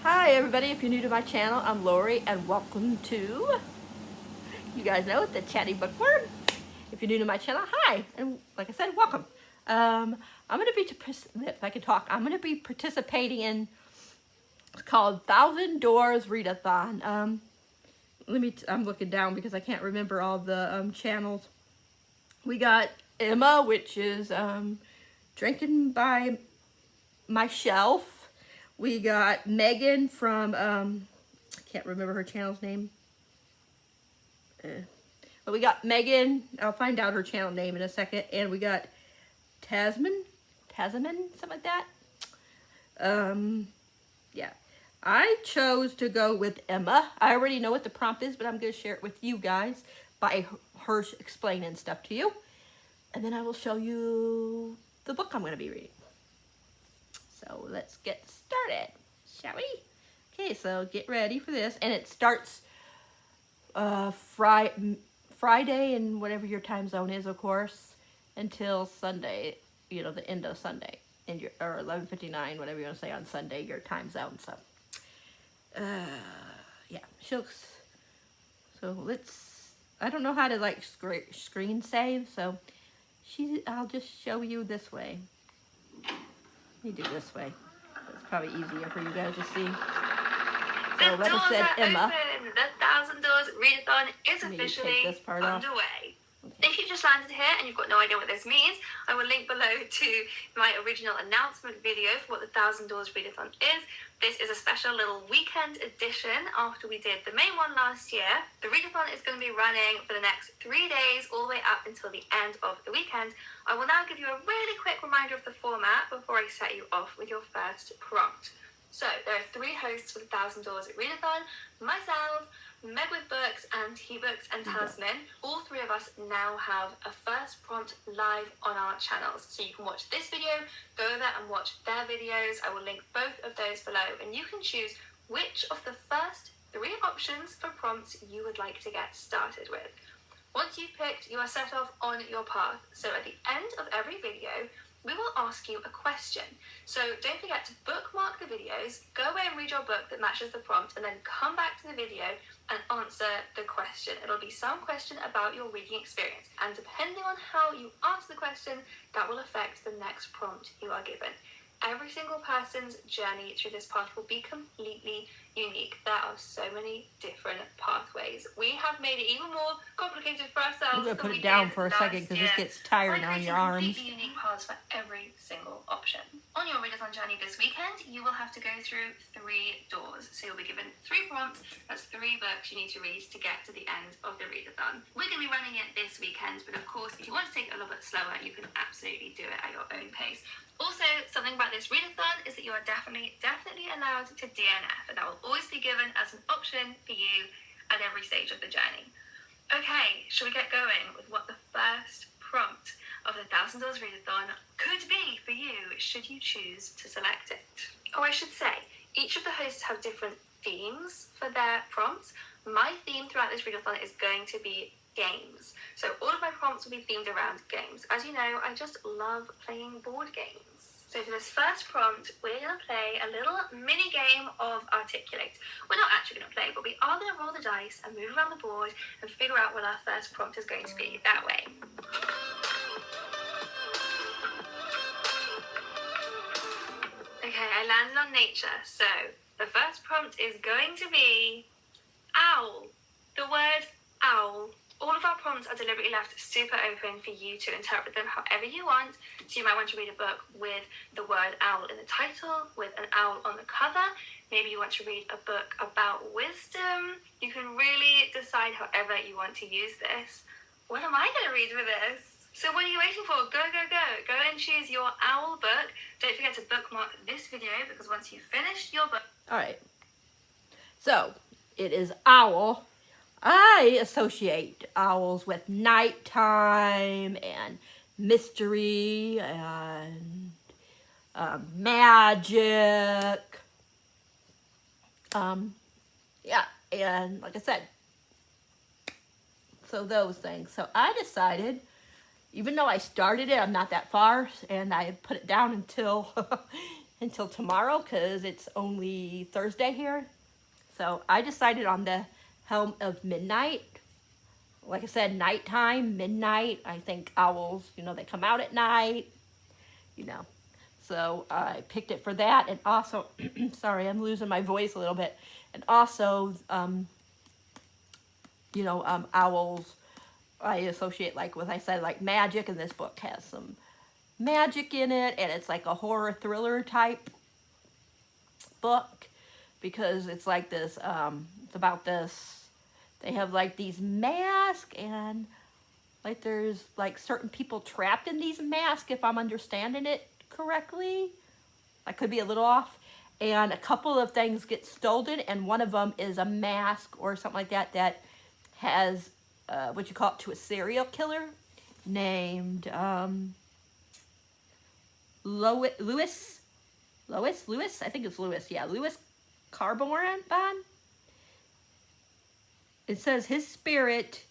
Hi everybody, if you're new to my channel, I'm Lori and welcome to, you guys know it, the Chatty Bookworm. If you're new to my channel, hi, and like I said, welcome. I'm going to be, if I can talk, I'm going to be participating in, it's called 1,000 Doors ReadAthon. I'm looking down because I can't remember all the channels. We got Emma, which is Drinking by My Shelf. We got Megan from, I can't remember her channel's name. But we got Megan, I'll find out her channel name in a second, and we got Tasman, something like that. Yeah. I chose to go with Emma. I already know what the prompt is, but I'm going to share it with you guys by her explaining stuff to you. And then I will show you the book I'm going to be reading. So let's get started, shall we? Okay, so get ready for this. And it starts Friday and whatever your time zone is, of course, until Sunday, you know, the end of Sunday, in your, or 11:59, whatever you want to say on Sunday, your time zone. So, yeah, so let's, I don't know how to like screen save, so I'll just show you this way. Let me do this way. It's probably easier for you guys to see. So, like I said, Emma. Open. The 1,000 Doors ReadAthon is officially underway. If you just landed here and you've got no idea what this means, I will link below to my original announcement video for what the 1,000 Doors ReadAthon is. This is a special little weekend edition after we did the main one last year. The readathon is going to be running for the next 3 days, all the way up until the end of the weekend. I will now give you a really quick reminder of the format before I set you off with your first prompt. So there are 3 hosts for the 1,000 Doors ReadAthon: myself, Meg with Books, and T-Books and Tasman. All 3 of us now have a first prompt live on our channels. So you can watch this video, go over and watch their videos. I will link both of those below, and you can choose which of the first 3 options for prompts you would like to get started with. Once you've picked, you are set off on your path. So at the end of every video, we will ask you a question. So don't forget to bookmark the videos, go away and read your book that matches the prompt, and then come back to the video and answer the question. It'll be some question about your reading experience, and depending on how you answer the question, that will affect the next prompt you are given. Every single person's journey through this path will be completely unique. There are so many different pathways. We have made it even more complicated for ourselves. I'm going to put it down for a second because this gets tiring on your arms. Completely unique paths for every single option. On your readathon journey this weekend, you will have to go through 3 doors. So you'll be given 3 prompts. That's 3 books you need to read to get to the end of the readathon. We're going to be running it this weekend, but of course, if you want to take it a little bit slower, you can absolutely do it at your own pace. Also, something about this readathon is that you are definitely allowed to DNF, and that will always be given as an option for you at every stage of the journey. Okay, shall we get going with what the first prompt of the 1,000 Doors ReadAthon could be for you, should you choose to select it? Or I should say, each of the hosts have different themes for their prompts. My theme throughout this readathon is going to be games. So all of my prompts will be themed around games. As you know, I just love playing board games. So for this first prompt, we're going to play a little mini game of Articulate. We're not actually going to play, but we are going to roll the dice and move around the board and figure out what our first prompt is going to be that way. Okay, I landed on nature. So the first prompt is going to be owl. The word owl. All of our prompts are deliberately left super open for you to interpret them however you want. So you might want to read a book with the word owl in the title, with an owl on the cover. Maybe you want to read a book about wisdom. You can really decide however you want to use this. What am I going to read for this? So what are you waiting for? Go, go, go. Go and choose your owl book. Don't forget to bookmark this video, because once you've finished your book... All right. So, it is owl. I associate owls with nighttime and mystery and magic. Yeah, and like I said, so those things. So I decided, even though I started it, I'm not that far, and I put it down until until tomorrow because it's only Thursday here. So I decided on the Helm of Midnight. Like I said, nighttime, midnight. I think owls, you know, they come out at night, you know. So I picked it for that. And also, sorry, I'm losing my voice a little bit. And also, you know, owls, I associate, like what I said, like magic. And this book has some magic in it. And it's like a horror thriller type book. Because it's like this, it's about this, they have like these masks and like there's like certain people trapped in these masks, if I'm understanding it correctly. I could be a little off. And a couple of things get stolen, and one of them is a mask or something like that that has, what you call it, to a serial killer named Lewis, I think it's Lewis, yeah, Lewis Carborn. It says his spirit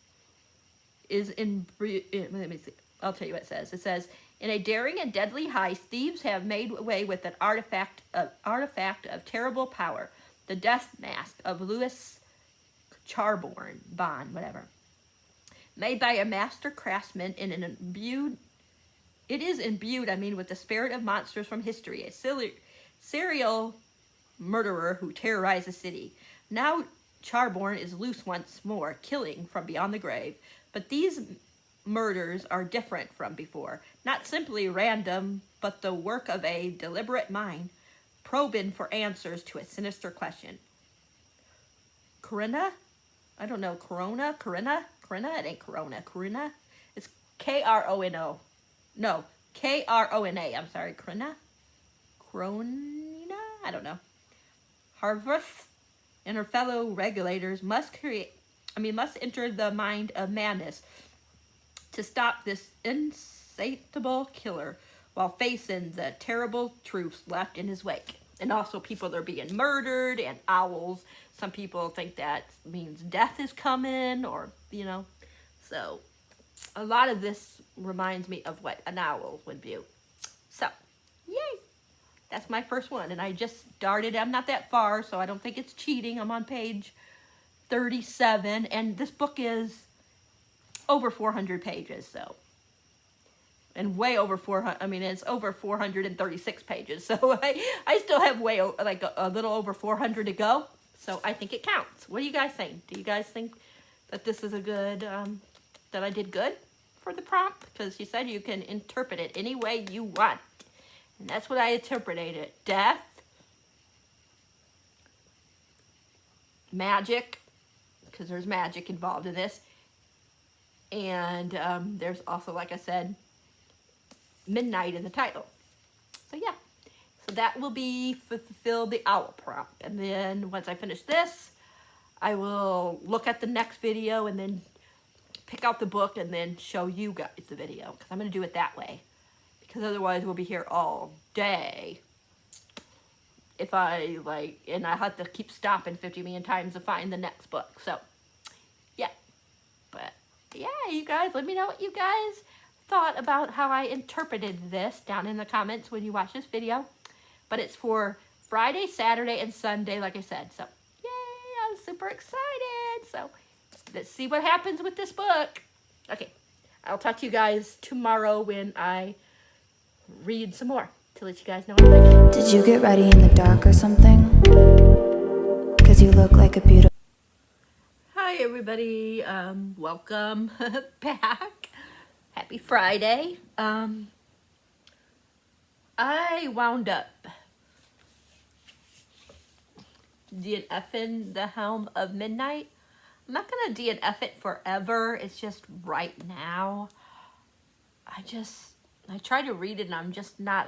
is in, let me see, I'll tell you what it says. It says, in a daring and deadly heist, thieves have made away with an artifact of terrible power, the death mask of Louis Charborn, whatever. Made by a master craftsman in an imbued, it is imbued, with the spirit of monsters from history, a serial murderer who terrorized the city. Now Charborn is loose once more, killing from beyond the grave. But these murders are different from before. Not simply random, but the work of a deliberate mind, probing for answers to a sinister question. Corinna? I don't know. Corinna? It ain't Corona. Corinna? It's K-R-O-N-O. No, K-R-O-N-A. I'm sorry. Corinna? I don't know. Harvest and her fellow regulators must enter the mind of madness to stop this insatiable killer while facing the terrible truths left in his wake. And also people are being murdered, and owls. Some people think that means death is coming, or, you know. So a lot of this reminds me of what an owl would do. So, yay! That's my first one, and I just started. I'm not that far, so I don't think it's cheating. I'm on page 37, and this book is over 400 pages, so. And way over 400, it's over 436 pages, so I still have like a little over 400 to go, so I think it counts. What do you guys think? Do you guys think that this is a good, that I did good for the prompt? Because you said you can interpret it any way you want. And that's what I interpreted it. Death, magic, because there's magic involved in this. And there's also, like I said, midnight in the title. So yeah. So that will be fulfill the owl prompt. And then once I finish this, I will look at the next video and then pick out the book and then show you guys the video. Because I'm going to do it that way. Because otherwise we'll be here all day. If I and I have to keep stopping 50 million times to find the next book. So, yeah. But, yeah, you guys, let me know what you guys thought about how I interpreted this down in the comments when you watch this video. But it's for Friday, Saturday, and Sunday, like I said. So, yay, I'm super excited. So, let's see what happens with this book. Okay, I'll talk to you guys tomorrow when I read some more to let you guys know what I think. Did you get ready in the dark or something? Because you look like a beautiful... Hi everybody, welcome back. Happy Friday. I wound up DNFing the Helm of Midnight. I'm not gonna DNF it forever, it's just right now. I try to read it and I'm just not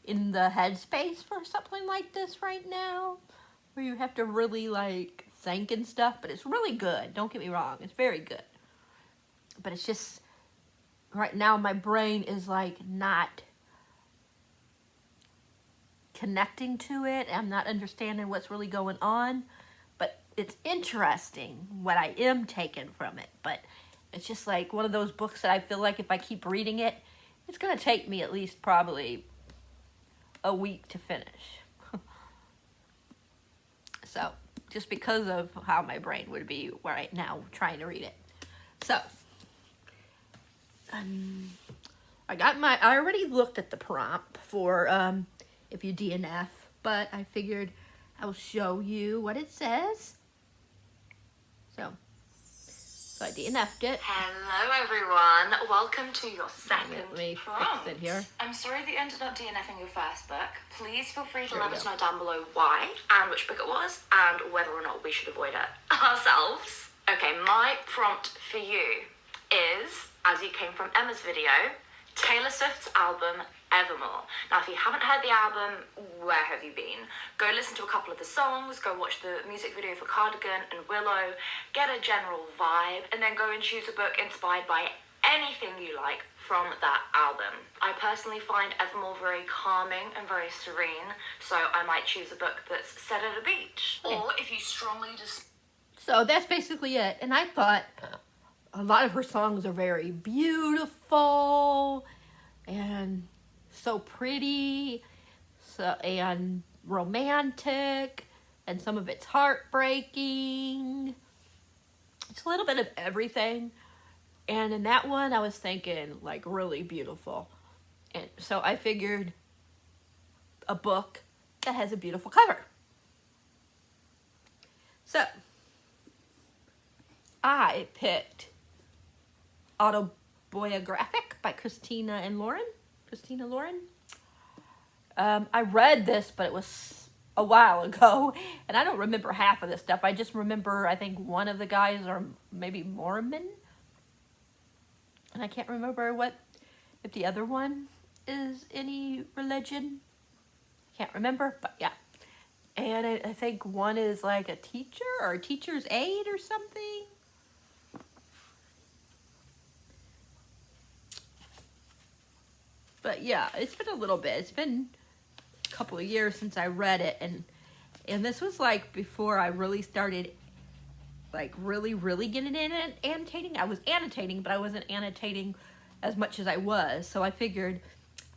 in the headspace for something like this right now, where you have to really think and stuff, but it's really good. Don't get me wrong, it's very good. But it's just, right now my brain is not connecting to it. I'm not understanding what's really going on, but it's interesting what I am taking from it. But it's just one of those books that I feel like if I keep reading it, it's going to take me at least probably a week to finish. So, just because of how my brain would be right now trying to read it. So, I already looked at the prompt for if you DNF, but I figured I will show you what it says. So I DNF'd it. Hello everyone, welcome to your second Let me prompt. fix it here. I'm sorry that you ended up DNFing your first book. Please feel free to let us know down below why and which book it was and whether or not we should avoid it ourselves. Okay, my prompt for you is, as you came from Emma's video, Taylor Swift's album Evermore. Now, if you haven't heard the album, where have you been? Go listen to a couple of the songs, go watch the music video for Cardigan and Willow, get a general vibe, and then go and choose a book inspired by anything you like from that album. I personally find Evermore very calming and very serene, so I might choose a book that's set at a beach. Or if you strongly just... So that's basically it. And I thought a lot of her songs are very beautiful and so pretty, and romantic, and some of it's heartbreaking. It's a little bit of everything. And in that one, I was thinking like really beautiful. And so I figured a book that has a beautiful cover. So I picked Autobiographic by Christina Lauren. I read this, but it was a while ago, and I don't remember half of this stuff. I just remember, I think one of the guys are maybe Mormon, and I can't remember if the other one is any religion. Can't remember, but yeah. And I think one is like a teacher or a teacher's aide or something. But yeah, it's been a little bit. It's been a couple of years since I read it. And this was like before I really started like really getting in annotating. I was annotating, but I wasn't annotating as much as I was. So I figured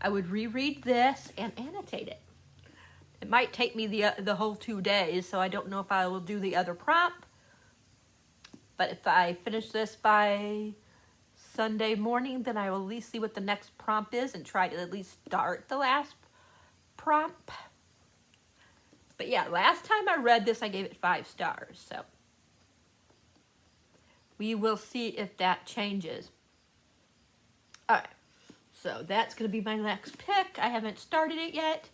I would reread this and annotate it. It might take me the whole 2 days, so I don't know if I will do the other prompt. But if I finish this by Sunday morning, then I will at least see what the next prompt is and try to at least start the last prompt. But yeah, last time I read this, I gave it 5 stars. So we will see if that changes. All right, so that's going to be my next pick. I haven't started it yet.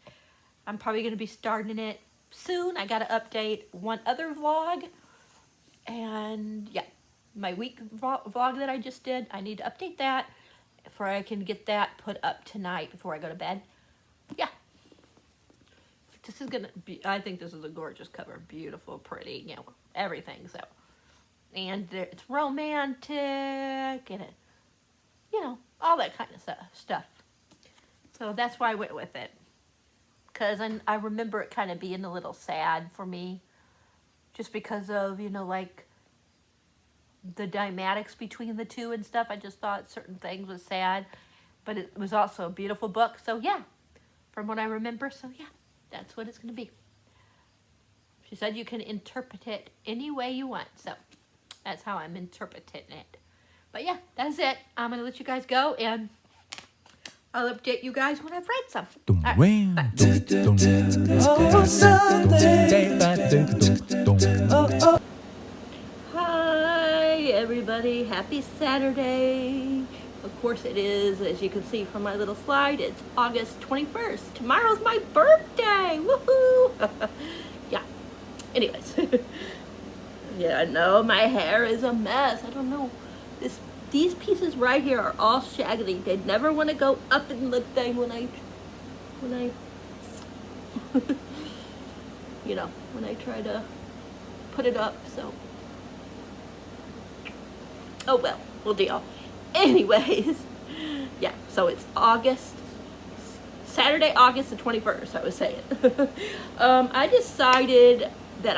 I'm probably going to be starting it soon. I got to update one other vlog. And yeah, my week vlog that I just did, I need to update that before I can get that put up tonight before I go to bed. Yeah. This is going to be, I think this is a gorgeous cover. Beautiful, pretty, you know, everything. So, and it's romantic and it, you know, all that kind of stuff. So that's why I went with it. Because I remember it kind of being a little sad for me. Just because of, you know, like the dynamics between the two and stuff. I just thought certain things was sad. But it was also a beautiful book. So yeah, from what I remember. So yeah, that's what it's going to be. She said you can interpret it any way you want. So that's how I'm interpreting it. But yeah, that's it. I'm going to let you guys go and I'll update you guys when I've read some. Hi, everybody. Happy Saturday. Of course it is. As you can see from my little slide, it's August 21st. Tomorrow's my birthday. Woohoo! Yeah. Anyways. Yeah, I know my hair is a mess. I don't know. These pieces right here are all shaggy. They never want to go up in the thing when I you know, when I try to put it up, so. Oh well, we'll deal. Anyways, yeah, so it's Saturday, August the 21st, I was saying. I decided that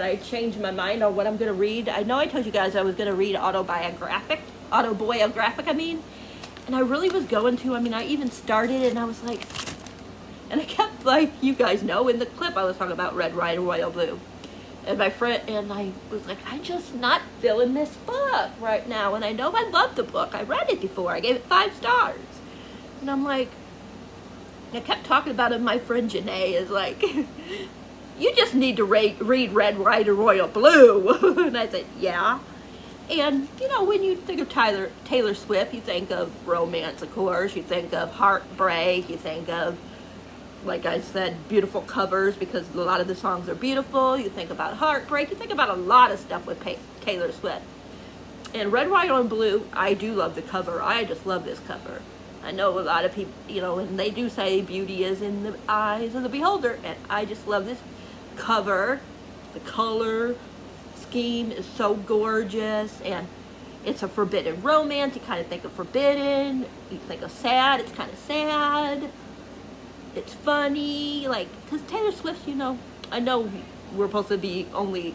I changed my mind on what I'm going to read. I know I told you guys I was going to read autobiographic, I mean. And I really was going to. I mean, I even started and I was like, And I kept, like, you guys know in the clip I was talking about Red, White, and Royal Blue. And my friend, and I was like, I'm just not feeling this book right now. And I know I love the book. I read it before. I gave it 5 stars. And I'm like, I kept talking about it. My friend Janae is like, you just need to read Red, White, and Royal Blue. And I said, yeah. And, you know, when you think of Taylor Swift, you think of romance, of course. You think of heartbreak. You think of, like I said, beautiful covers, because a lot of the songs are beautiful. You think about heartbreak. You think about a lot of stuff with Taylor Swift. And Red, White, and Blue, I do love the cover. I just love this cover. I know a lot of people, you know, and they do say beauty is in the eyes of the beholder. And I just love this cover. The color scheme is so gorgeous. And it's a forbidden romance. You kind of think of forbidden. You think of sad. It's kind of sad. It's funny, like, because Taylor Swift, you know, I know we're supposed to be only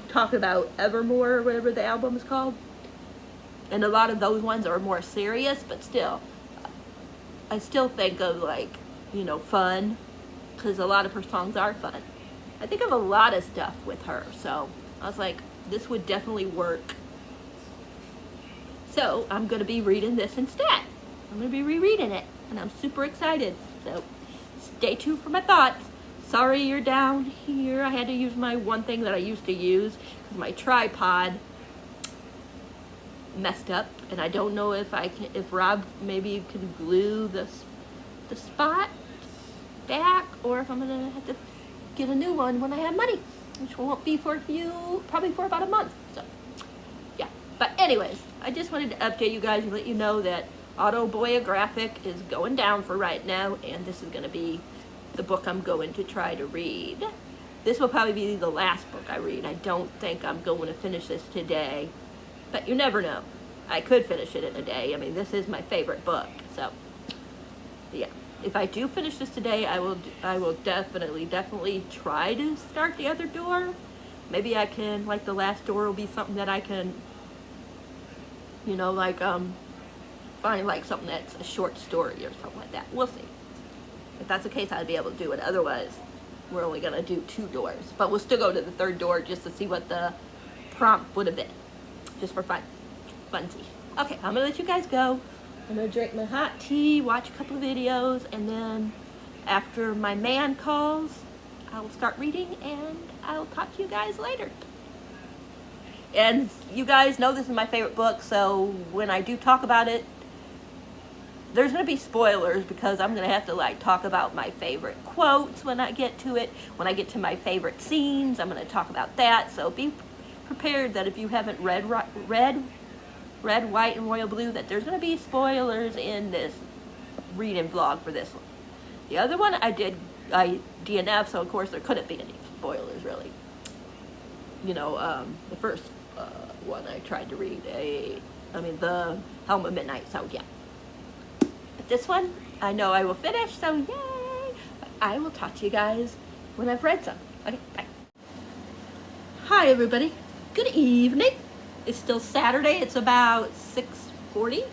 talking about Evermore or whatever the album is called. And a lot of those ones are more serious, but still, I still think of, like, you know, fun, because a lot of her songs are fun. I think of a lot of stuff with her, so I was like, this would definitely work. So I'm going to be reading this instead. I'm going to be rereading it, and I'm super excited. So stay tuned for my thoughts. Sorry you're down here. I had to use my one thing that I used to use, because my tripod messed up, and I don't know if Rob maybe can glue the spot back, or if I'm going to have to get a new one when I have money, which won't be for probably for about a month. So yeah, but anyways, I just wanted to update you guys and let you know that autobiographic is going down for right now, and this is going to be the book I'm going to try to read. This will probably be the last book I read. I don't think I'm going to finish this today, but you never know. I could finish it in a day. I mean, this is my favorite book, so yeah. If I do finish this today, I will definitely try to start the other door. Maybe I can, like, the last door will be something that I can, you know, like, find, like, something that's a short story or something like that. We'll see. If that's the case, I'd be able to do it. Otherwise, we're only going to do 2 doors. But we'll still go to the 3rd door just to see what the prompt would have been. Just for fun. Funsies. Okay, I'm going to let you guys go. I'm going to drink my hot tea, watch a couple of videos, and then after my man calls, I'll start reading, and I'll talk to you guys later. And you guys know this is my favorite book, so when I do talk about it, there's going to be spoilers, because I'm going to have to, like, talk about my favorite quotes when I get to it. When I get to my favorite scenes, I'm going to talk about that. So be prepared that if you haven't read Red, White, and Royal Blue, that there's going to be spoilers in this reading vlog for this one. The other one I DNF, so of course there couldn't be any spoilers, really. You know, the first one I tried to read, the Helm of Midnight, so yeah. But this one, I know I will finish, so yay! But I will talk to you guys when I've read some. Okay, bye. Hi, everybody. Good evening. It's still Saturday. It's about 6:40.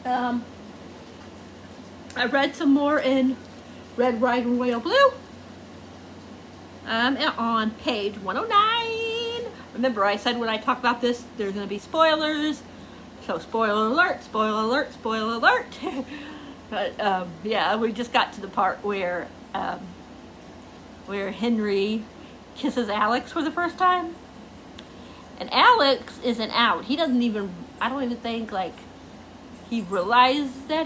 I read some more in Red, White, and Royal Blue. I'm on page 109. Remember, I said when I talk about this, there's going to be spoilers. So spoiler alert, spoiler alert, spoiler alert. But yeah, we just got to the part where Henry kisses Alex for the first time. And Alex isn't out. He doesn't even, I don't even think, like, he realized that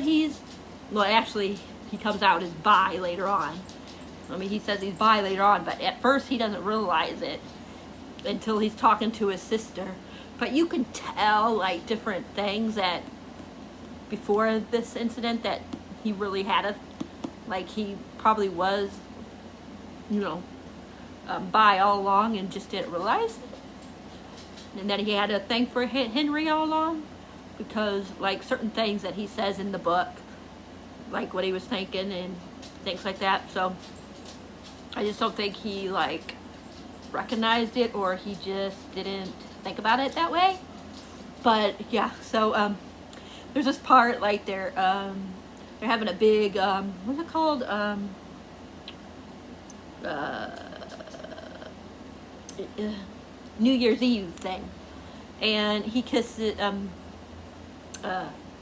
well, actually, he comes out as bi later on. I mean, he says he's bi later on, but at first he doesn't realize it until he's talking to his sister. But you can tell, like, different things that before this incident that he really had like, he probably was, you know, bi all along and just didn't realize it. And that he had a thing for Henry all along, because, like, certain things that he says in the book, like what he was thinking and things like that. So I just don't think he, like, recognized it, or he just didn't think about it that way. But yeah, so there's this part, like, they're they're having a big, what's it called? New Year's Eve thing. And he kisses,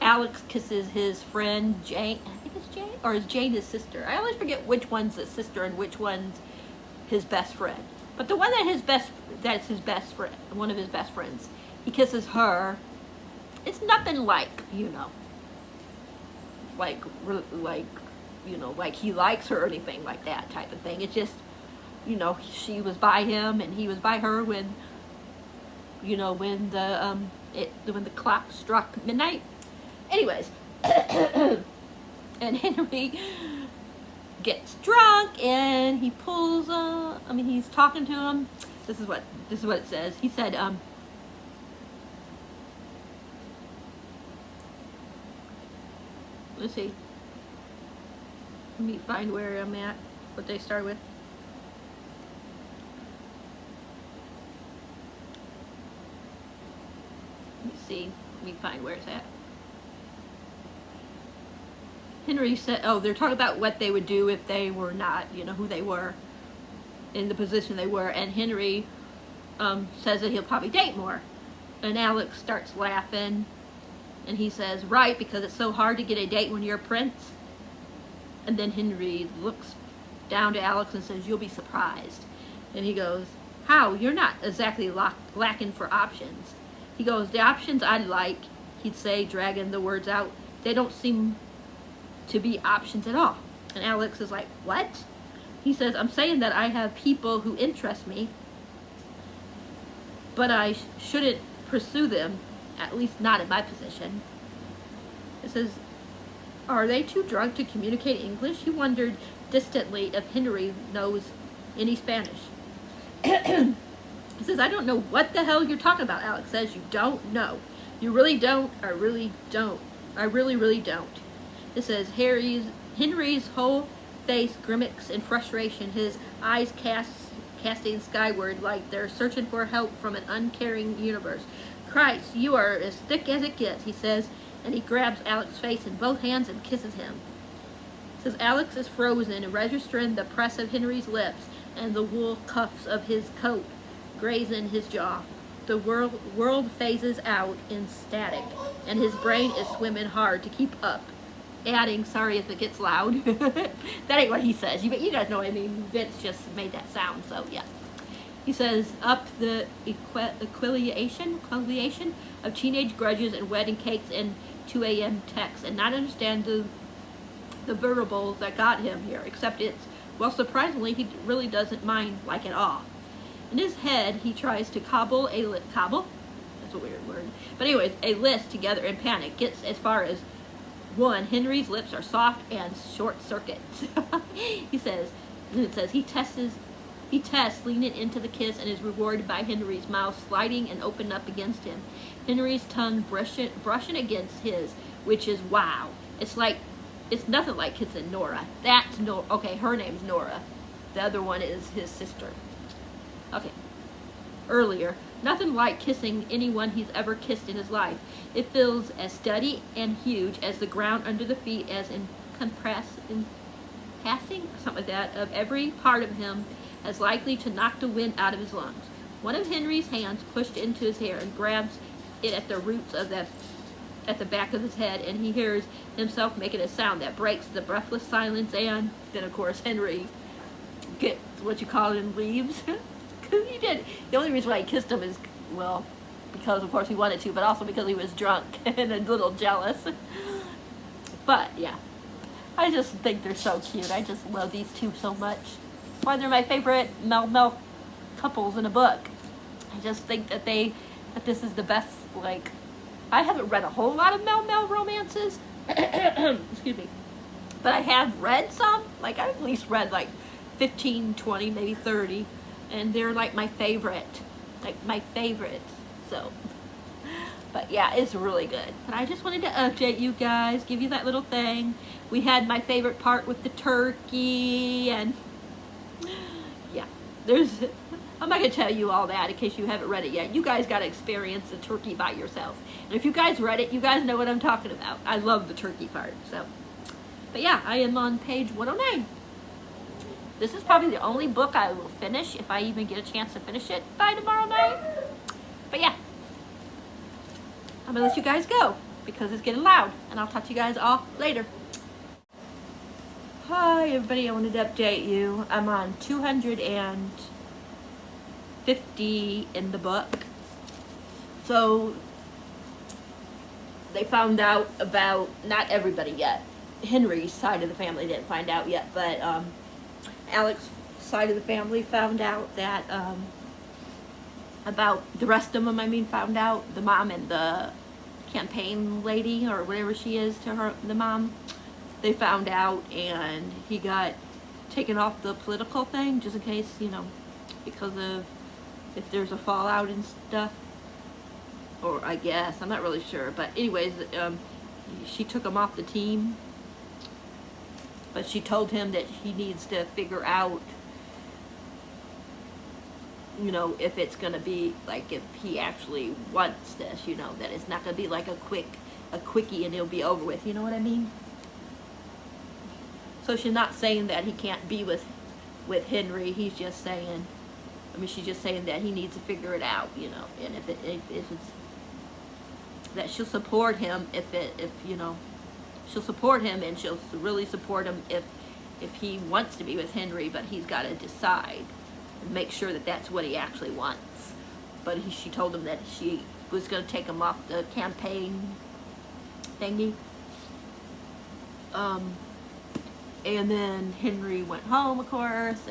Alex kisses his friend Jane. I think it's Jane, or is Jane his sister? I always forget which one's the sister and which one's his best friend. But the one that's his best friend, one of his best friends, he kisses her. It's nothing like, you know, like he likes her or anything like that type of thing. It's just, you know, she was by him and he was by her when, you know, when the clock struck midnight. Anyways, and Henry gets drunk and he pulls, he's talking to him. This is what it says. He said, let's see. Let me find where I'm at, what they start with. Let me find where it's at. Henry said, oh, they're talking about what they would do if they were not, you know, who they were, in the position they were, and Henry says that he'll probably date more. And Alex starts laughing, and he says, right, because it's so hard to get a date when you're a prince. And then Henry looks down to Alex and says, you'll be surprised. And he goes, how? You're not exactly lacking for options. He goes, the options I'd like, he'd say, dragging the words out, they don't seem to be options at all. And Alex is like, what? He says, I'm saying that I have people who interest me, but I shouldn't pursue them, at least not in my position. It says, are they too drunk to communicate English? He wondered distantly if Henry knows any Spanish. He says, I don't know what the hell you're talking about, Alex says. You don't know. You really don't. I really don't. I really, really don't. It says, Henry's whole face grimaced in frustration, his eyes casting skyward like they're searching for help from an uncaring universe. Christ, you are as thick as it gets, he says, and he grabs Alex's face in both hands and kisses him. It says, Alex is frozen, registering the press of Henry's lips and the wool cuffs of his coat grazing his jaw. The world phases out in static, and his brain is swimming hard to keep up. Adding, sorry if it gets loud. That ain't what he says. You guys know what I mean. Vince just made that sound, so yeah. He says, up the equiliation of teenage grudges and wedding cakes and 2 a.m. texts, and not understand the variable that got him here, except it's, well, surprisingly, he really doesn't mind like at all. In his head, he tries to cobble? That's a weird word. But anyways, a list together in panic. Gets as far as 1, Henry's lips are soft and short circuits. He says, he tests leaning into the kiss and is rewarded by Henry's mouth sliding and open up against him. Henry's tongue brushing against his, which is wow. It's nothing like kissing Nora. Okay, her name's Nora. The other one is his sister. Okay. Earlier, nothing like kissing anyone he's ever kissed in his life. It feels as steady and huge as the ground under the feet, as in passing, or something like that, of every part of him as likely to knock the wind out of his lungs. One of Henry's hands pushed into his hair and grabs it at the roots of at the back of his head, and he hears himself making a sound that breaks the breathless silence, and then of course Henry gets what you call it and leaves. Because he did. The only reason why he kissed him is, well, because of course he wanted to, but also because he was drunk and a little jealous. But yeah, I just think they're so cute. I just love these two so much. Why they're my favorite Mel couples in a book. I just think that this is the best. Like, I haven't read a whole lot of Mel romances. Excuse me. But I have read some. Like, I've at least read like 15, 20, maybe 30. And they're like my favorite. So, but yeah, it's really good. But I just wanted to update you guys, give you that little thing. We had my favorite part with the turkey, and yeah, I'm not going to tell you all that in case you haven't read it yet. You guys got to experience the turkey by yourself. And if you guys read it, you guys know what I'm talking about. I love the turkey part. So, But yeah, I am on page 109. This is probably the only book I will finish, if I even get a chance to finish it by tomorrow night. But yeah, I'm gonna let you guys go because it's getting loud, and I'll talk to you guys all later. Hi everybody, I wanted to update you. I'm on 250 in the book. So they found out about, not everybody yet, Henry's side of the family didn't find out yet, but Alex's side of the family found out that about the rest of them, found out. The mom and the campaign lady, or whatever she is to her, the mom, they found out, and he got taken off the political thing, just in case, you know, because of if there's a fallout and stuff, or I guess, I'm not really sure, but anyways, she took him off the team, but she told him that he needs to figure out, you know, if it's gonna be, like, if he actually wants this, you know, that it's not gonna be like a quickie and it'll be over with, you know what I mean? So she's not saying that he can't be with Henry. He's just saying, she's just saying that he needs to figure it out, you know. And if it's that she'll support him if you know, she'll support him, and she'll really support him if he wants to be with Henry, but he's got to decide and make sure that that's what he actually wants. But she told him that she was going to take him off the campaign thingy. And then Henry went home, of course,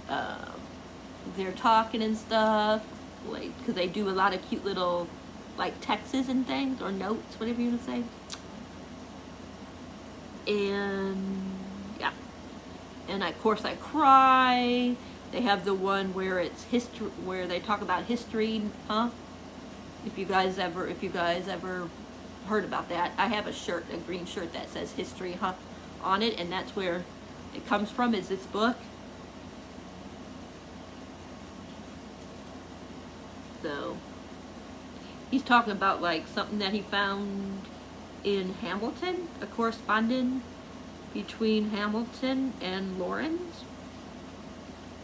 and they're talking and stuff, like, because they do a lot of cute little, like, texts and things, or notes, whatever you want to say. And yeah, and of course I cry. They have the one where it's history, where they talk about history, huh? If you guys ever heard about that, I have a shirt, a green shirt that says history, huh, on it, and that's where it comes from, is this book. So he's talking about, like, something that he found in Hamilton, a correspondence between Hamilton and Lawrence.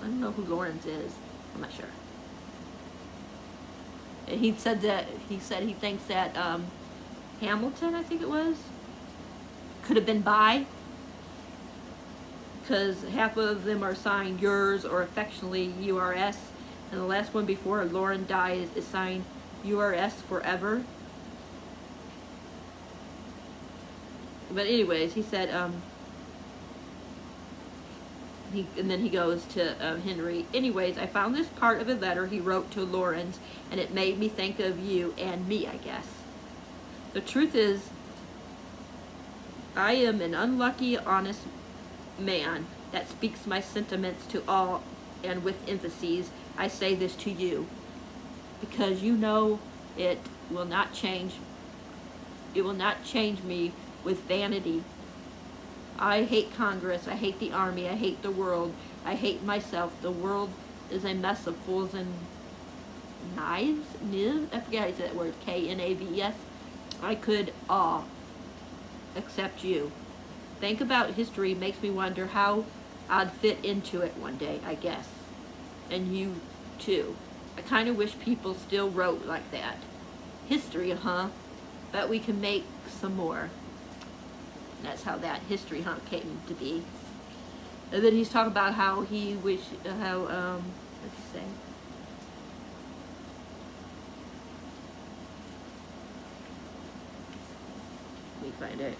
I don't know who Lawrence is. I'm not sure. And he said he thinks that Hamilton, I think it was, could have been bi, because half of them are signed yours or affectionately URS, and the last one before Lauren dies is signed URS forever. But anyways, he said, and then he goes to Henry. Anyways, I found this part of a letter he wrote to Lawrence, and it made me think of you and me, I guess. The truth is, I am an unlucky, honest man that speaks my sentiments to all, and with emphasis, I say this to you, because you know it will not change. It will not change me with vanity. I hate Congress, I hate the army, I hate the world, I hate myself. The world is a mess of fools and knives, I forget how you say that word, K-N-A-V-E-S. I could all except you. Think about history makes me wonder how I'd fit into it one day, I guess. And you too. I kind of wish people still wrote like that. History, huh? Bet we can make some more. That's how that history hunt came to be. And then he's talking about how he wish, let's see. Let me find it.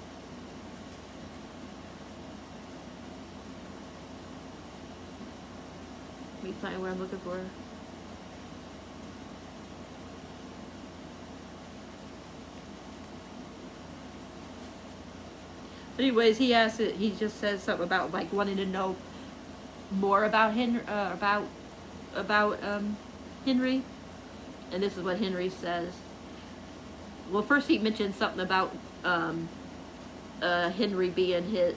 Let me find where I'm looking for. But anyways, he just says something about, like, wanting to know more about Henry, Henry. And this is what Henry says. Well, first he mentioned something about Henry being his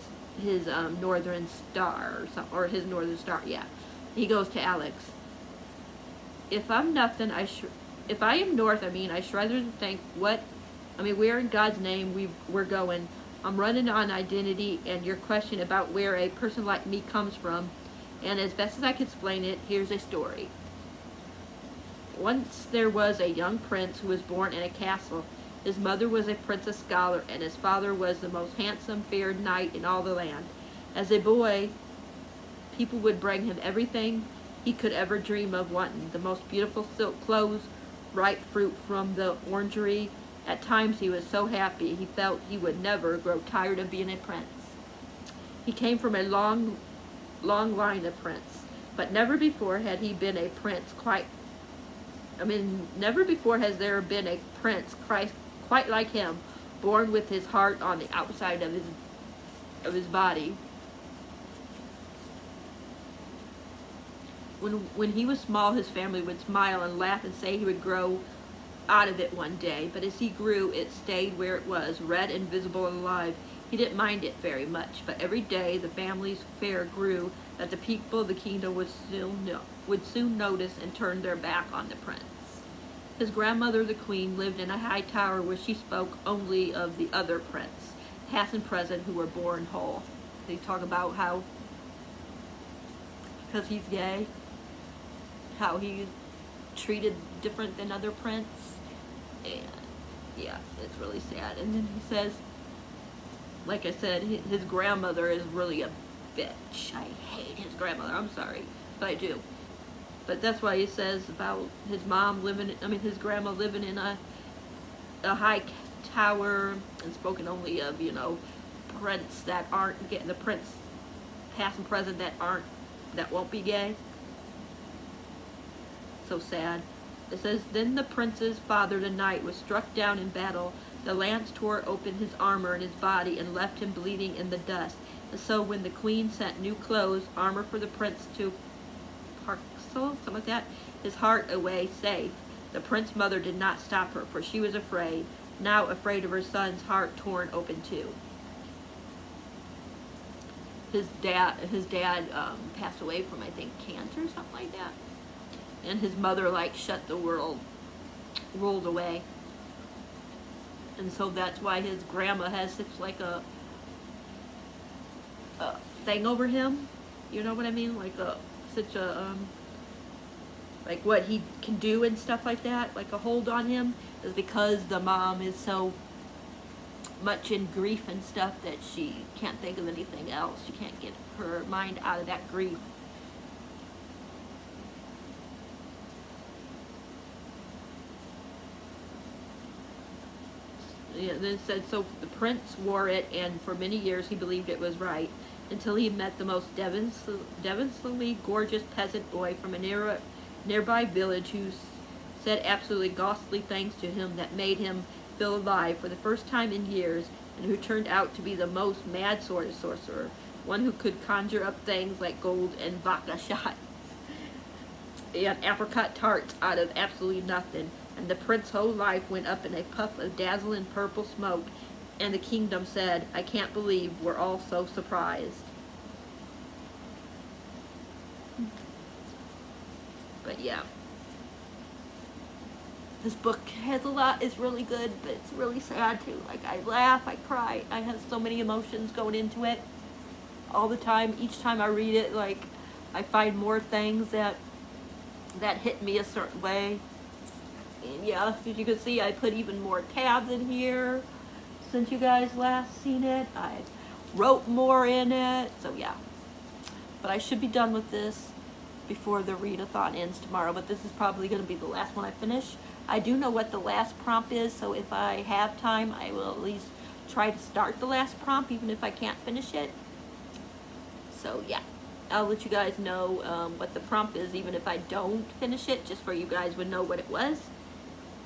Northern Star, or his Northern Star, yeah. He goes to Alex. If I'm nothing, if I am North, I should rather think where in God's name we're going. I'm running on identity and your question about where a person like me comes from, and as best as I can explain it, here's a story. Once there was a young prince who was born in a castle. His mother was a princess scholar, and his father was the most handsome, fair knight in all the land. As a boy, people would bring him everything he could ever dream of wanting. The most beautiful silk clothes, ripe fruit from the orangery. At times he was so happy he felt he would never grow tired of being a prince. He came from a long line of prince, but never before had he been a prince never before has there been a prince quite like him, born with his heart on the outside of his body. When he was small, his family would smile and laugh and say he would grow out of it one day, but as he grew, it stayed where it was, red and visible and alive. He didn't mind it very much, but every day the family's fear grew that the people of the kingdom would soon notice and turn their back on the prince. His grandmother, the queen, lived in a high tower where she spoke only of the other prince, past and present, who were born whole. They talk about how, because he's gay, how he's treated different than other prince, and yeah, it's really sad. And then he says, like I said, his grandmother is really a bitch. I hate his grandmother. I'm sorry, but I do. But that's why he says about his mom his grandma living in a high tower and spoken only of, prince that aren't getting the prince past and present that won't be gay. So sad. It says, then the prince's father, the knight, was struck down in battle. The lance tore open his armor and his body and left him bleeding in the dust. And so when the queen sent new clothes, armor for the prince to something like that, his heart away safe, the prince's mother did not stop her, for she was afraid, now afraid of her son's heart torn open too. His dad passed away from, I think, cancer or something like that, and his mother shut the world away, and so that's why his grandma has such a thing over him, you know what I mean, such a what he can do and stuff like that, a hold on him, is because the mom is so much in grief and stuff that she can't think of anything else. She can't get her mind out of that grief. Yeah, then it said, so the prince wore it, and for many years he believed it was right, until he met the most devastatingly gorgeous peasant boy from a nearby village who said absolutely ghastly things to him that made him feel alive for the first time in years, and who turned out to be the most mad sort of sorcerer, one who could conjure up things like gold and vodka shots and apricot tarts out of absolutely nothing. And the prince's whole life went up in a puff of dazzling purple smoke, and the kingdom said, I can't believe we're all so surprised. But yeah, this book has a lot. It's really good, but it's really sad too. I laugh, I cry, I have so many emotions going into it all the time. Each time I read it, I find more things that hit me a certain way. And yeah, as you can see, I put even more tabs in here since you guys last seen it. I wrote more in it, so yeah. But I should be done with this before the readathon ends tomorrow, but this is probably going to be the last one I finish. I do know what the last prompt is, so if I have time, I will at least try to start the last prompt, even if I can't finish it. So yeah, I'll let you guys know what the prompt is, even if I don't finish it, just for you guys would know what it was.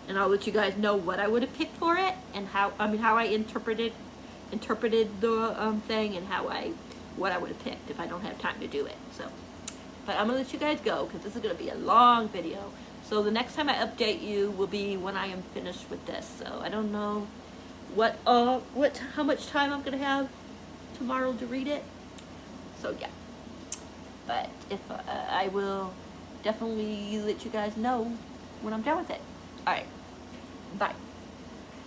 And I'll let you guys know what I would have picked for it, and how I interpreted the thing, and what I would have picked if I don't have time to do it. So, but I'm gonna let you guys go because this is gonna be a long video. So the next time I update you will be when I am finished with this. So I don't know how much time I'm gonna have tomorrow to read it. So yeah, but if I will definitely let you guys know when I'm done with it. All right, bye.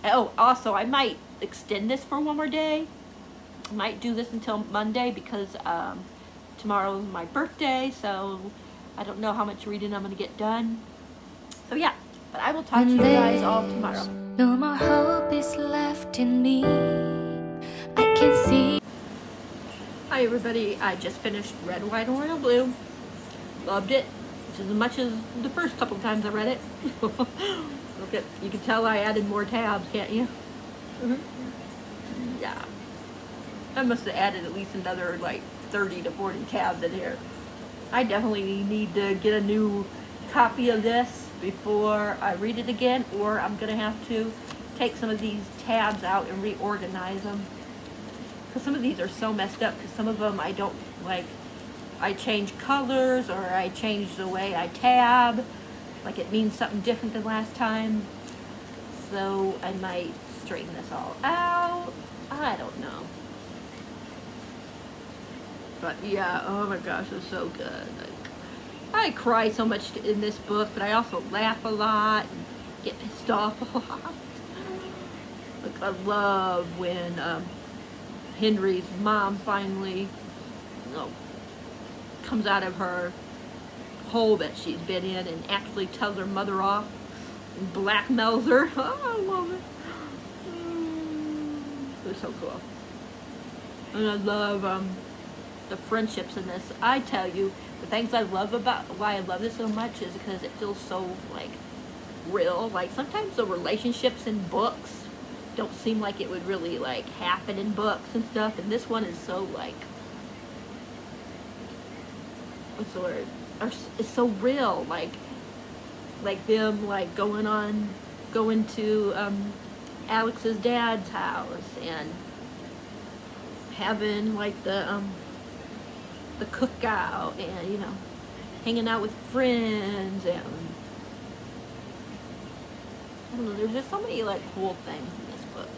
Oh, also, I might extend this for one more day might do this until Monday because tomorrow is my birthday, so I don't know how much reading I'm going to get done. So yeah, but I will talk to you guys all tomorrow. No more hope is left in me. I can see. Hi everybody, I just finished Red, White, Royal Blue. Loved it just as much as the first couple times I read it. Look at, you can tell I added more tabs, can't you? Yeah. I must have added at least another like 30 to 40 tabs in here. I definitely need to get a new copy of this before I read it again, or I'm going to have to take some of these tabs out and reorganize them. Because some of these are so messed up, because some of them I don't like, I change colors or I change the way I tab, like it means something different than last time. So I might straighten this all out. I don't know. But yeah, oh my gosh, it's so good. Like, I cry so much in this book, but I also laugh a lot and get pissed off a lot. Like, I love when Henry's mom finally, comes out of her hole that she's been in and actually tells her mother off and blackmails her. Oh, I love it. It was so cool. And I love the friendships in this. I tell you, the things I love about why I love this so much is because it feels so like real. Like sometimes the relationships in books don't seem like it would really like happen in books and stuff, and this one is so like, what's the word? It's so real. Like them like going to Alex's dad's house and having like the cookout and hanging out with friends, and I don't know, there's just so many like cool things in this book.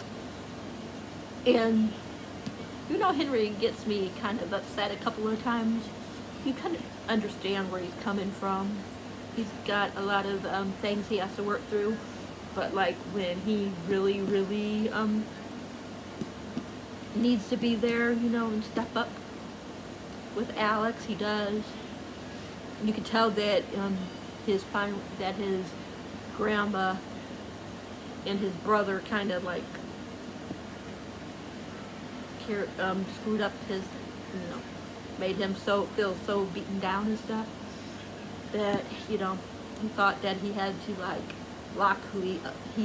And Henry gets me kind of upset a couple of times. You kind of understand where he's coming from. He's got a lot of things he has to work through, but like when he really needs to be there, and step up with Alex, he does. You can tell that his grandma and his brother kind of like screwed up his, made him feel so beaten down and stuff that he thought that he had to like lock who he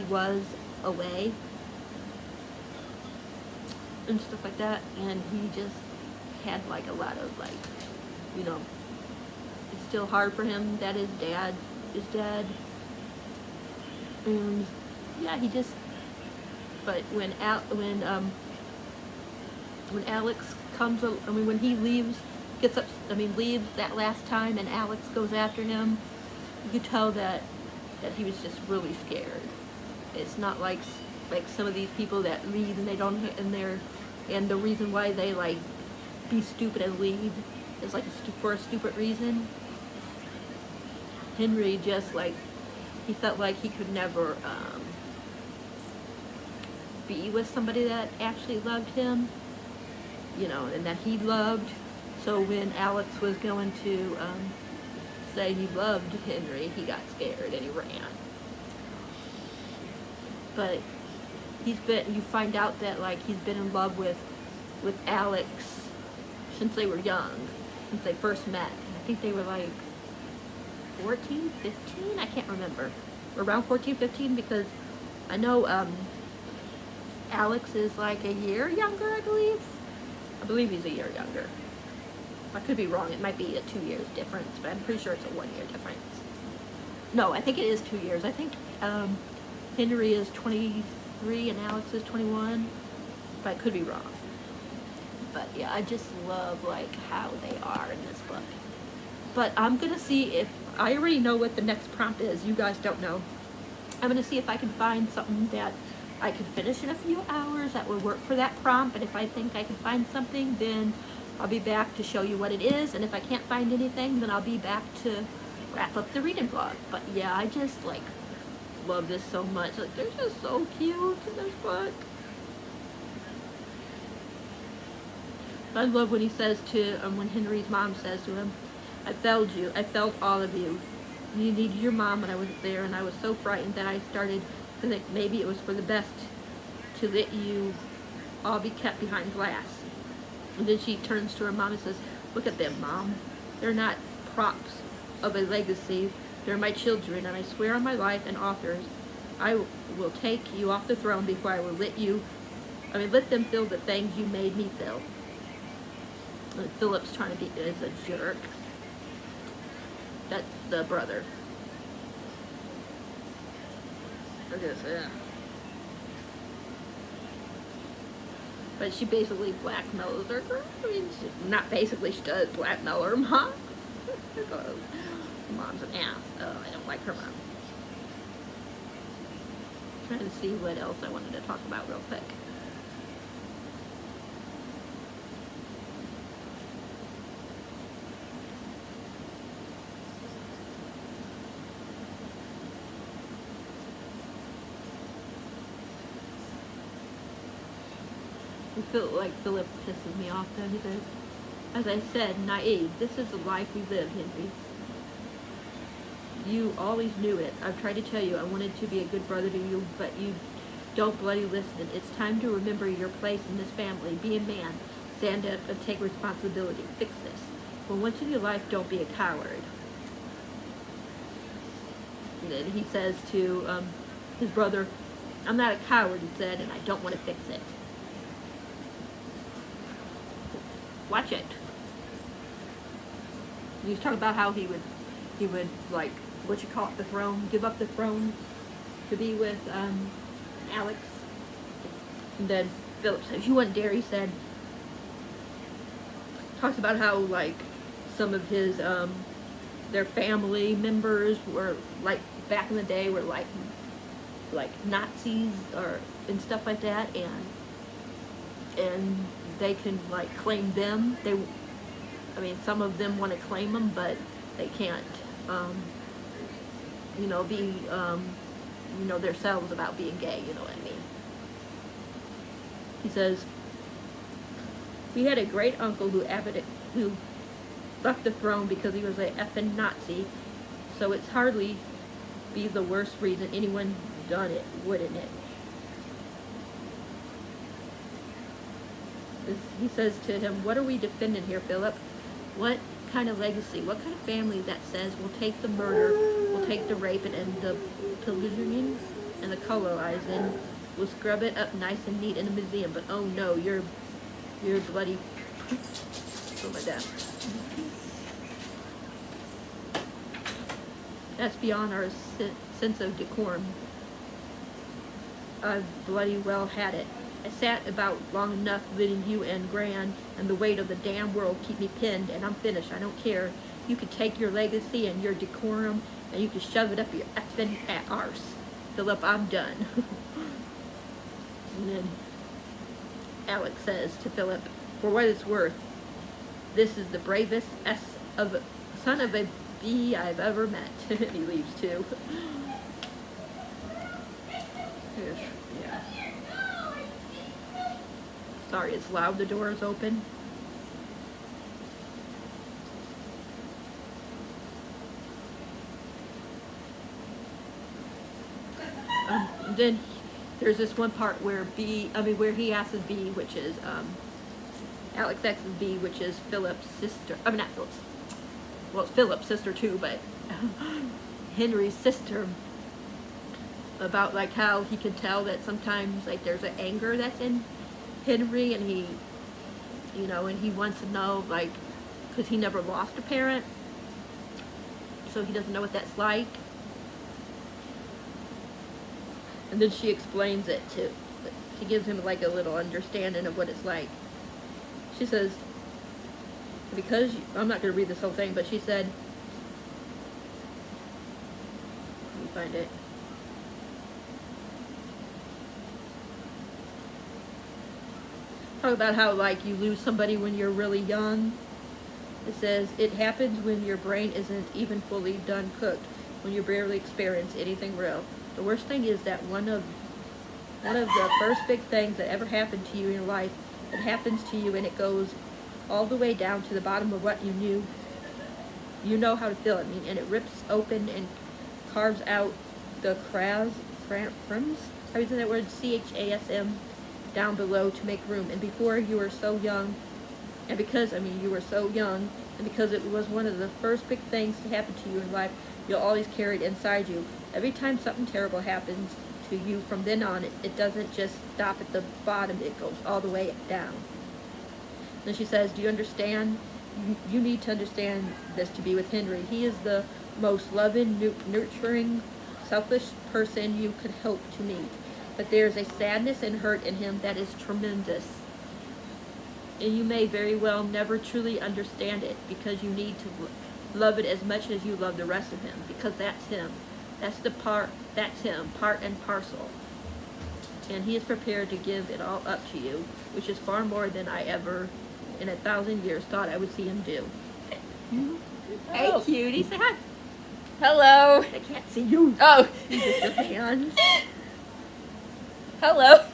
was away and stuff like that, and he just had like a lot of like, it's still hard for him that his dad is dead, and yeah, he just, but when Alex comes, when he leaves that last time and Alex goes after him, you could tell that he was just really scared. It's not like some of these people that leave and they don't, and the reason why they like be stupid and leave is like for a stupid reason. Henry just like, he felt like he could never be with somebody that actually loved him, and that he loved. So when Alex was going to say he loved Henry, he got scared and he ran. But you find out that like he's been in love with Alex since they were young, since they first met. I think they were like 14, 15, I can't remember. Around 14, 15, because I know Alex is like a year younger, I believe. I believe he's a year younger. I could be wrong. It might be a 2 years difference, but I'm pretty sure it's a 1 year difference. No, I think it is 2 years. I think Henry is 23 and Alex is 21, but I could be wrong. But yeah, I just love like how they are in this book. But I'm gonna see if I already know what the next prompt is. You guys don't know. I'm gonna see if I can find something that I can finish in a few hours that would work for that prompt. And if I think I can find something, then I'll be back to show you what it is. And if I can't find anything, then I'll be back to wrap up the reading vlog. But yeah, I just like love this so much. Like they're just so cute in this book. I love when he says to, when Henry's mom says to him, I felt you, I felt all of you. You needed your mom when I wasn't there, and I was so frightened that I started to think maybe it was for the best to let you all be kept behind glass. And then she turns to her mom and says, look at them, Mom. They're not props of a legacy. They're my children, and I swear on my life and authors, I will take you off the throne before I will let them feel the things you made me feel. And Philip's trying to be is a jerk. That's the brother. I guess, yeah. But she basically blackmails her. I mean, not basically, she does blackmail her mom. Mom's an ass. Oh, I don't like her mom. Trying to see what else I wanted to talk about real quick. I feel like Philip pisses me off though. He says, as I said, naive. This is the life we live, Henry. You always knew it. I've tried to tell you I wanted to be a good brother to you, but you don't bloody listen. It's time to remember your place in this family. Be a man. Stand up and take responsibility. Fix this. For once in your life, don't be a coward. And then he says to his brother, I'm not a coward, he said, and I don't want to fix it. Watch it. He was talking about how he would like, the throne, give up the throne to be with Alex. And then Philip says, you wouldn't dare, he said. Talks about how like some of his their family members were like back in the day were like Nazis and stuff like that, and they can like claim them. Some of them want to claim them, but they can't be themselves about being gay, you know what I mean. He says, we had a great uncle who left the throne because he was a effing Nazi, so it's hardly be the worst reason anyone done it, wouldn't it? He says to him, what are we defending here, Philip? What kind of legacy, what kind of family that says we'll take the murder, we'll take the rape and the pillaging and the colorizing, we'll scrub it up nice and neat in a museum, but oh no, you're bloody, oh my God. That's beyond our sense of decorum. I've bloody well had it. I sat about long enough letting you and Gran and the weight of the damn world keep me pinned, and I'm finished. I don't care. You could take your legacy and your decorum and you could shove it up your effing arse. Philip, I'm done. And then Alex says to Philip, for what it's worth, this is the bravest son of a bee I've ever met. And he leaves too. Yeah. Sorry, it's loud. The door is open. Then there's this one part where he asks B, which is Alex asks B, which is Philip's sister. Not Philip's. Well, it's Philip's sister too, but Henry's sister, about like how he can tell that sometimes like there's an anger that's in Henry, and he wants to know, like, because he never lost a parent, so he doesn't know what that's like. And then she explains it too. She gives him like a little understanding of what it's like. She says, because I'm not going to read this whole thing, but she said, let me find it. Talk about how like you lose somebody when you're really young. It says, it happens when your brain isn't even fully done cooked, when you barely experience anything real. The worst thing is that one of the first big things that ever happened to you in your life, it happens to you and it goes all the way down to the bottom of what you knew. You know how to fill it. I mean, and it rips open and carves out the crumbs. How do you say that word? CHASM down below to make room. And before you were so young, and because, I mean, you were so young, and because it was one of the first big things to happen to you in life, you'll always carry it inside you. Every time something terrible happens to you from then on, it doesn't just stop at the bottom, it goes all the way down. Then she says, do you understand? You need to understand this to be with Henry. He is the most loving, nurturing, selfish person you could hope to meet. But there's a sadness and hurt in him that is tremendous. And you may very well never truly understand it, because you need to love it as much as you love the rest of him, because that's him. That's him, part and parcel. And he is prepared to give it all up to you, which is far more than I ever in 1,000 years thought I would see him do. Hey, cutie, say hi. Hello. I can't see you. Oh. Just your hands. Hello.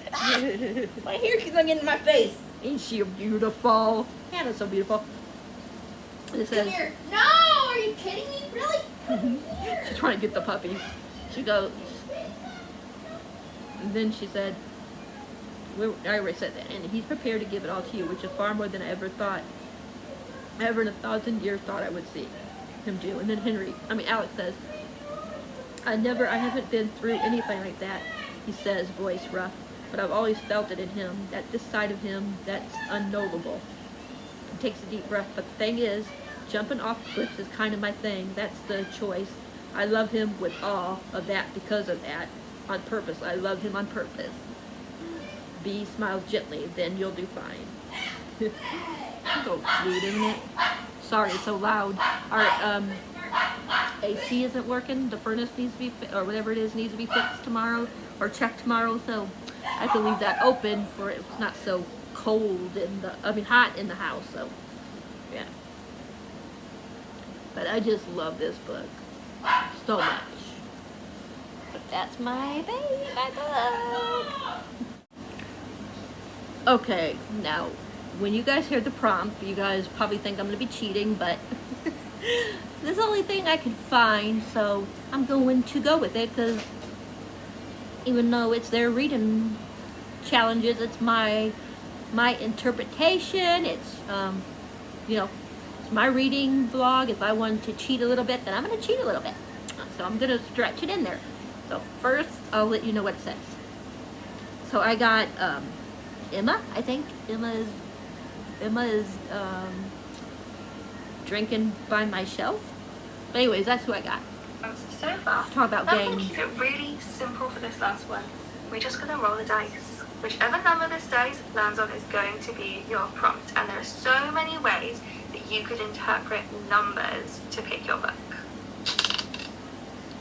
My hair keeps on getting in my face. Ain't she beautiful? Hannah's so beautiful. It says, Come here. No, are you kidding me? Really? she's trying to get the puppy. She goes, and then she said, I already said that, and he's prepared to give it all to you, which is far more than I ever in 1,000 years thought I would see him do. And then Alex says, I haven't been through anything like that, he says, voice rough, but I've always felt it in him, that this side of him that's unknowable. He takes a deep breath, but the thing is, jumping off cliffs is kind of my thing. That's the choice. I love him with all of that because of that. On purpose. I love him on purpose. B smiles gently, then you'll do fine. So sweet, isn't it? Sorry, it's so loud. Our AC isn't working. The furnace needs to be, or whatever it is, needs to be fixed tomorrow, or checked tomorrow, so I have to leave that open for it's not so cold hot in the house, so yeah. But I just love this book so much. But that's my baby book. Okay, now when you guys hear the prompt, you guys probably think I'm gonna be cheating, but this is the only thing I could find, so I'm going to go with it, because even though it's their reading challenges, it's my interpretation. It's it's my reading blog. If I wanted to cheat a little bit, then I'm going to cheat a little bit. So I'm going to stretch it in there. So first, I'll let you know what it says. So I got Emma. I think Emma is drinking by my shelf. But anyways, that's who I got. So far, Let's talk about I'm games. going to keep it really simple for this last one. We're just going to roll the dice. Whichever number this dice lands on is going to be your prompt. And there are so many ways that you could interpret numbers to pick your book.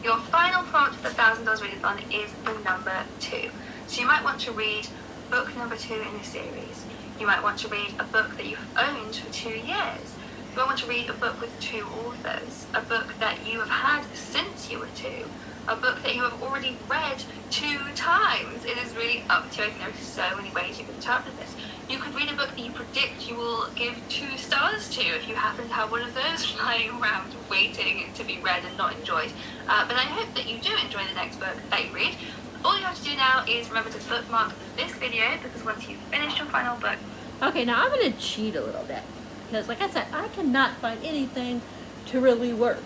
Your final prompt for the $1,000 Readathon is the number 2. So you might want to read book number 2 in a series. You might want to read a book that you've owned for 2 years. You might want to read a book with 2 authors. A book that you have had since you were 2. A book that you have already read 2 times. It is really up to you. I think there are so many ways you can interpret this. You could read a book that you predict you will give 2 stars to if you happen to have one of those lying around waiting to be read and not enjoyed. But I hope that you do enjoy the next book that you read. All you have to do now is remember to bookmark this video, because once you've finished your final book... Okay, now I'm going to cheat a little bit. Because like I said, I cannot find anything to really work.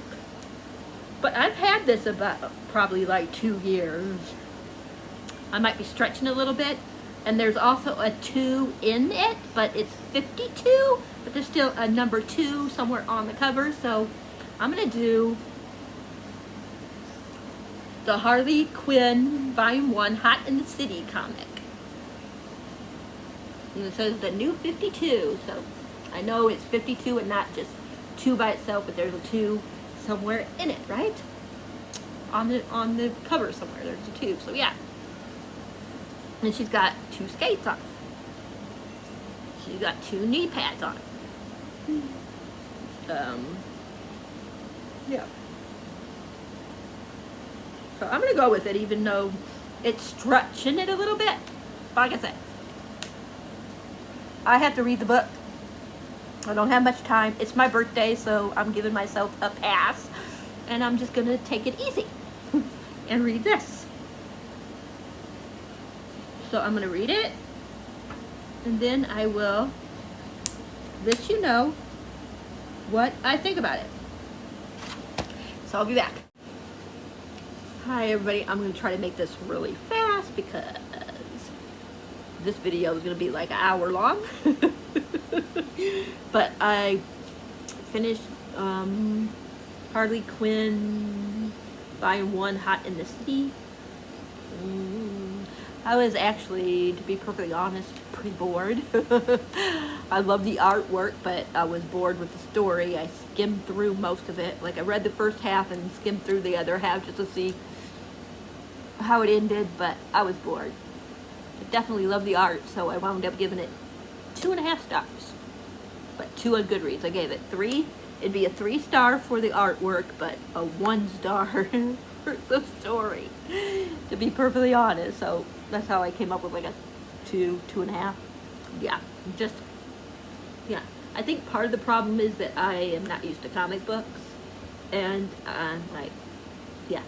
But I've had this about probably like 2 years. I might be stretching a little bit. And there's also a 2 in it, but it's 52. But there's still a number 2 somewhere on the cover. So I'm going to do the Harley Quinn Volume 1 Hot in the City comic. And it says the new 52. So I know it's 52 and not just 2 by itself, but there's a 2 somewhere in it, right? On the cover somewhere, there's a 2. So yeah. And she's got 2 skates on. She's got 2 knee pads on. Yeah. So I'm gonna go with it, even though it's stretching it a little bit. But like I said, I have to read the book I don't have much time. It's my birthday, so I'm giving myself a pass. And I'm just going to take it easy and read this. So I'm going to read it. And then I will let you know what I think about it. So I'll be back. Hi everybody, I'm going to try to make this really fast because this video is going to be like an hour long. But I finished Harley Quinn Volume 1, Hot in the City. I was actually, to be perfectly honest, pretty bored. I love the artwork, but I was bored with the story. I skimmed through most of it. Like, I read the first half and skimmed through the other half just to see how it ended, but I was bored. I definitely love the art, so I wound up giving it 2.5 stars. But 2 on Goodreads. I gave it 3. It'd be a 3-star for the artwork, but a 1-star for the story, to be perfectly honest. So that's how I came up with like a 2.5. Yeah, yeah. I think part of the problem is that I am not used to comic books, and like, yeah,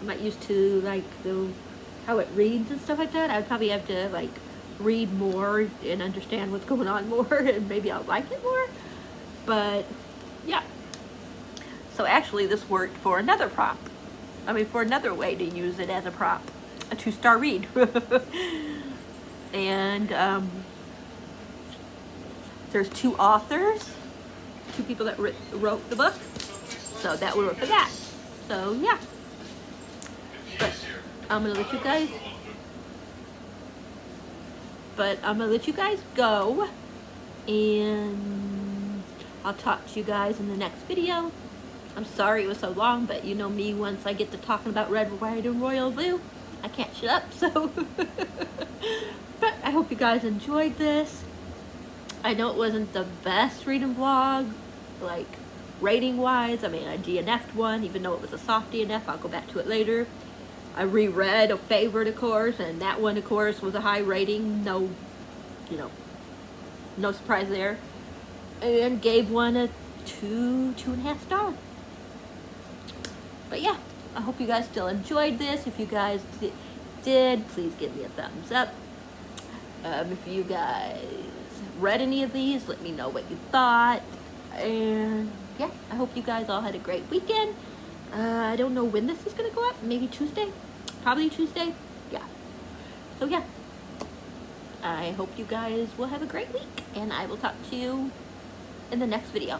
I'm not used to like how it reads and stuff like that. I'd probably have to like read more and understand what's going on more, and maybe I'll like it more. But yeah, so actually this worked for another prop. I mean, for another way to use it as a prop, a 2-star read. And there's 2 authors, 2 people that wrote the book, so that would work for that. So yeah, but I'm gonna let you guys go, and I'll talk to you guys in the next video. I'm sorry it was so long, but you know me, once I get to talking about Red, White, and Royal Blue, I can't shut up, so. But I hope you guys enjoyed this. I know it wasn't the best reading vlog, like rating-wise. I mean, I DNF'd one, even though it was a soft DNF. I'll go back to it later. I reread a favorite, of course, and that one, of course, was a high rating. No, you know, no surprise there. And gave one a 2.5 star. But yeah, I hope you guys still enjoyed this. If you guys did, please give me a thumbs up. If you guys read any of these, let me know what you thought. And yeah, I hope you guys all had a great weekend. I don't know when this is going to go up. Maybe Tuesday? Probably Tuesday. Yeah. So yeah, I hope you guys will have a great week, and I will talk to you in the next video.